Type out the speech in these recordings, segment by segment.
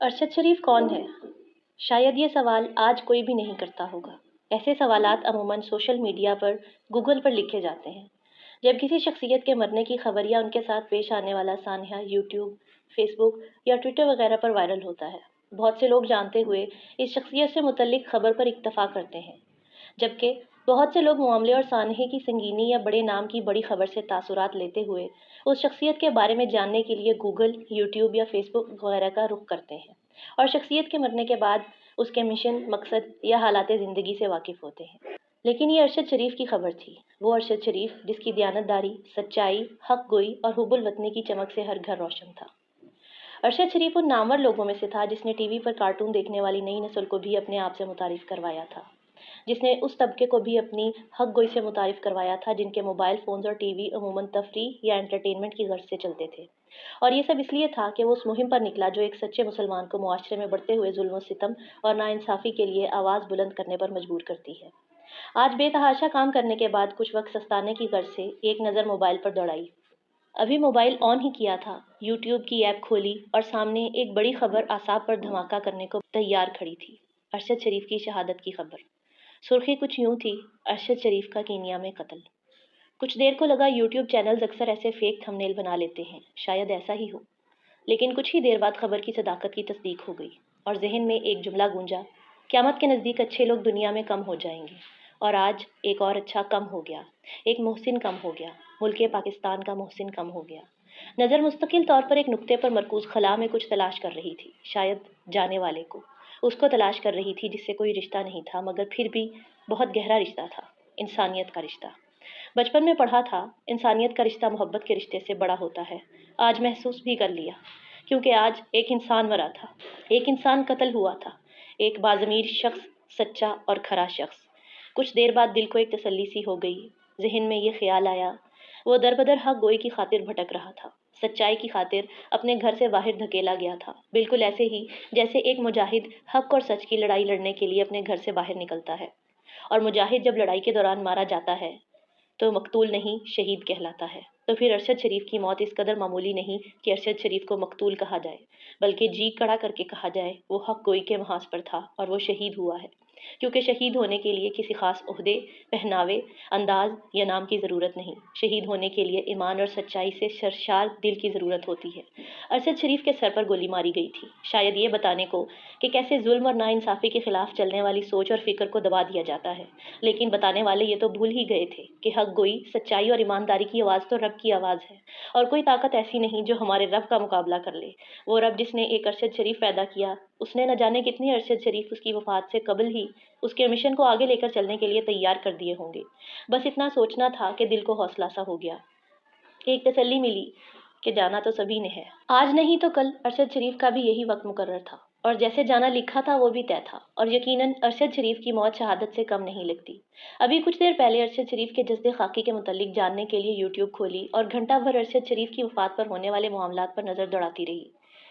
ارشد شریف کون ہے؟ شاید یہ سوال آج کوئی بھی نہیں کرتا ہوگا۔ ایسے سوالات عموماً سوشل میڈیا پر، گوگل پر لکھے جاتے ہیں۔ جب کسی شخصیت کے مرنے کی خبر یا ان کے ساتھ پیش آنے والا سانحہ یوٹیوب، فیس بک یا ٹویٹر وغیرہ پر وائرل ہوتا ہے، بہت سے لوگ جانتے ہوئے اس شخصیت سے متعلق خبر پر اکتفا کرتے ہیں، جبکہ بہت سے لوگ معاملے اور سانحے کی سنگینی یا بڑے نام کی بڑی خبر سے تاثرات لیتے ہوئے اس شخصیت کے بارے میں جاننے کے لیے گوگل، یوٹیوب یا فیس بک وغیرہ کا رخ کرتے ہیں اور شخصیت کے مرنے کے بعد اس کے مشن، مقصد یا حالات زندگی سے واقف ہوتے ہیں۔ لیکن یہ ارشد شریف کی خبر تھی، وہ ارشد شریف جس کی دیانتداری، سچائی، حق گوئی اور حب الوطنی کی چمک سے ہر گھر روشن تھا۔ ارشد شریف ان نامور لوگوں میں سے تھا جس نے ٹی وی پر کارٹون دیکھنے والی نئی نسل کو بھی اپنے آپ سے متعارف کروایا تھا، جس نے اس طبقے کو بھی اپنی حق گوئی سے متعارف کروایا تھا جن کے موبائل فونز اور ٹی وی عموماً تفریح یا انٹرٹینمنٹ کی غرض سے چلتے تھے، اور یہ سب اس لیے تھا کہ وہ اس مہم پر نکلا جو ایک سچے مسلمان کو معاشرے میں بڑھتے ہوئے ظلم و ستم اور ناانصافی کے لیے آواز بلند کرنے پر مجبور کرتی ہے۔ آج بے تحاشا کام کرنے کے بعد کچھ وقت سستانے کی غرض سے ایک نظر موبائل پر دوڑائی۔ ابھی موبائل آن ہی کیا تھا، یوٹیوب کی ایپ کھولی اور سامنے ایک بڑی خبر اعصاب پر دھماکہ کرنے کو تیار کھڑی تھی۔ ارشد شریف کی شہادت کی خبر۔ سرخی کچھ یوں تھی: ارشد شریف کا کینیا میں قتل۔ کچھ دیر کو لگا یوٹیوب چینلز اکثر ایسے فیک تھمب نیل بنا لیتے ہیں، شاید ایسا ہی ہو، لیکن کچھ ہی دیر بعد خبر کی صداقت کی تصدیق ہو گئی اور ذہن میں ایک جملہ گونجا: قیامت کے نزدیک اچھے لوگ دنیا میں کم ہو جائیں گے، اور آج ایک اور اچھا کم ہو گیا، ایک محسن کم ہو گیا، ملک پاکستان کا محسن کم ہو گیا۔ نظر مستقل طور پر ایک نقطے پر مرکوز خلا میں کچھ تلاش کر رہی تھی، شاید جانے والے کو، اس کو تلاش کر رہی تھی جس سے کوئی رشتہ نہیں تھا مگر پھر بھی بہت گہرا رشتہ تھا، انسانیت کا رشتہ۔ بچپن میں پڑھا تھا، انسانیت کا رشتہ محبت کے رشتے سے بڑا ہوتا ہے۔ آج محسوس بھی کر لیا، کیونکہ آج ایک انسان مرا تھا، ایک انسان قتل ہوا تھا، ایک باضمیر شخص، سچا اور کھرا شخص۔ کچھ دیر بعد دل کو ایک تسلی سی ہو گئی، ذہن میں یہ خیال آیا: وہ در بدر حق گوئی کی خاطر بھٹک رہا تھا، سچائی کی خاطر اپنے گھر سے باہر دھکیلا گیا تھا، بالکل ایسے ہی جیسے ایک مجاہد حق اور سچ کی لڑائی لڑنے کے لیے اپنے گھر سے باہر نکلتا ہے، اور مجاہد جب لڑائی کے دوران مارا جاتا ہے تو مقتول نہیں، شہید کہلاتا ہے۔ تو پھر ارشد شریف کی موت اس قدر معمولی نہیں کہ ارشد شریف کو مقتول کہا جائے، بلکہ جی کڑا کر کے کہا جائے وہ حق گوئی کے محاذ پر تھا اور وہ شہید ہوا ہے، کیونکہ شہید ہونے کے لیے کسی خاص عہدے، پہناوے، انداز یا نام کی ضرورت نہیں، شہید ہونے کے لیے ایمان اور سچائی سے سرشار دل کی ضرورت ہوتی ہے۔ ارشد شریف کے سر پر گولی ماری گئی تھی، شاید یہ بتانے کو کہ کیسے ظلم اور ناانصافی کے خلاف چلنے والی سوچ اور فکر کو دبا دیا جاتا ہے، لیکن بتانے والے یہ تو بھول ہی گئے تھے کہ حق گوئی، سچائی اور ایمانداری کی آواز تو رب کی آواز ہے، اور کوئی طاقت ایسی نہیں جو ہمارے رب کا مقابلہ کر لے۔ وہ رب جس نے ایک ارشد شریف پیدا کیا، اس نے نہ جانے کتنے ارشد شریف اس کی وفات سے قبل ہی اس کے مشن کو آگے لے کر چلنے کے لیے تیار کر دیے ہوں گے۔ بس اتنا سوچنا تھا کہ دل کو حوصلہ سا ہو گیا، ایک تسلی ملی کہ جانا تو سبھی نے ہے، آج نہیں تو کل ارشد شریف کا بھی یہی وقت مقرر تھا، اور جیسے جانا لکھا تھا وہ بھی طے تھا، اور یقیناً ارشد شریف کی موت شہادت سے کم نہیں لگتی۔ ابھی کچھ دیر پہلے ارشد شریف کے جسد خاکی کے متعلق جاننے کے لیے یوٹیوب کھولی اور گھنٹہ بھر ارشد شریف کی وفات پر ہونے والے معاملات پر نظر دوڑاتی رہی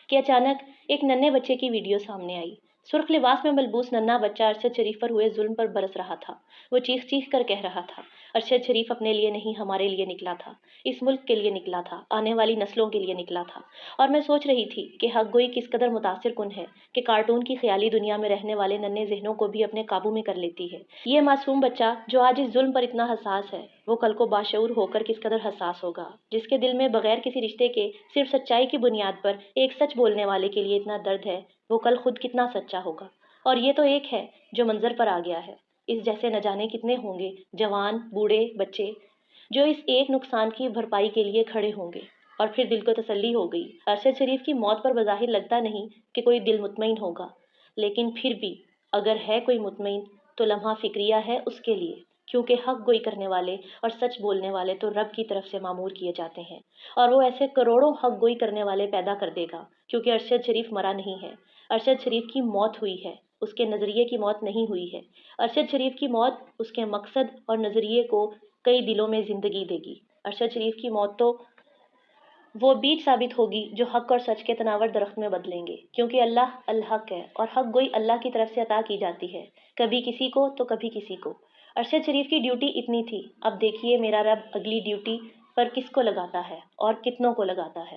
کہ اچانک ایک ننھے بچے کی ویڈیو سامنے آئی۔ سرخ لباس میں ملبوس ننھا بچہ ارشد شریف پر ہوئے ظلم پر برس رہا تھا، وہ چیخ چیخ کر کہہ رہا تھا: ارشد شریف اپنے لیے نہیں، ہمارے لیے نکلا تھا، اس ملک کے لیے نکلا تھا، آنے والی نسلوں کے لیے نکلا تھا۔ اور میں سوچ رہی تھی کہ حق گوئی کس قدر متاثر کن ہے کہ کارٹون کی خیالی دنیا میں رہنے والے ننھے ذہنوں کو بھی اپنے قابو میں کر لیتی ہے۔ یہ معصوم بچہ جو آج اس ظلم پر اتنا حساس ہے، وہ کل کو باشعور ہو کر کس قدر حساس ہوگا، جس کے دل میں بغیر کسی رشتے کے صرف سچائی کی بنیاد پر ایک سچ بولنے والے کے لیے اتنا درد ہے، وہ کل خود کتنا سچا ہوگا۔ اور یہ تو ایک ہے جو منظر پر آ گیا ہے، اس جیسے نہ جانے کتنے ہوں گے، جوان، بوڑھے، بچے، جو اس ایک نقصان کی بھرپائی کے لیے کھڑے ہوں گے۔ اور پھر دل کو تسلی ہو گئی۔ ارشد شریف کی موت پر بظاہر لگتا نہیں کہ کوئی دل مطمئن ہوگا، لیکن پھر بھی اگر ہے کوئی مطمئن تو لمحہ فکریہ ہے اس کے لیے، کیونکہ حق گوئی کرنے والے اور سچ بولنے والے تو رب کی طرف سے معمور کیے جاتے ہیں، اور وہ ایسے کروڑوں حق گوئی کرنے والے پیدا کر دے گا، کیونکہ ارشد شریف مرا نہیں ہے، ارشد شریف کی موت ہوئی ہے، اس کے نظریے کی موت نہیں ہوئی ہے۔ ارشد شریف کی موت اس کے مقصد اور نظریے کو کئی دلوں میں زندگی دے گی۔ ارشد شریف کی موت تو وہ بیج ثابت ہوگی جو حق اور سچ کے تناور درخت میں بدلیں گے، کیونکہ اللہ الحق ہے اور حق گوئی اللہ کی طرف سے عطا کی جاتی ہے، کبھی کسی کو تو کبھی کسی کو۔ ارشد شریف کی ڈیوٹی اتنی تھی، اب دیکھیے میرا رب اگلی ڈیوٹی پر کس کو لگاتا ہے اور کتنوں کو لگاتا ہے۔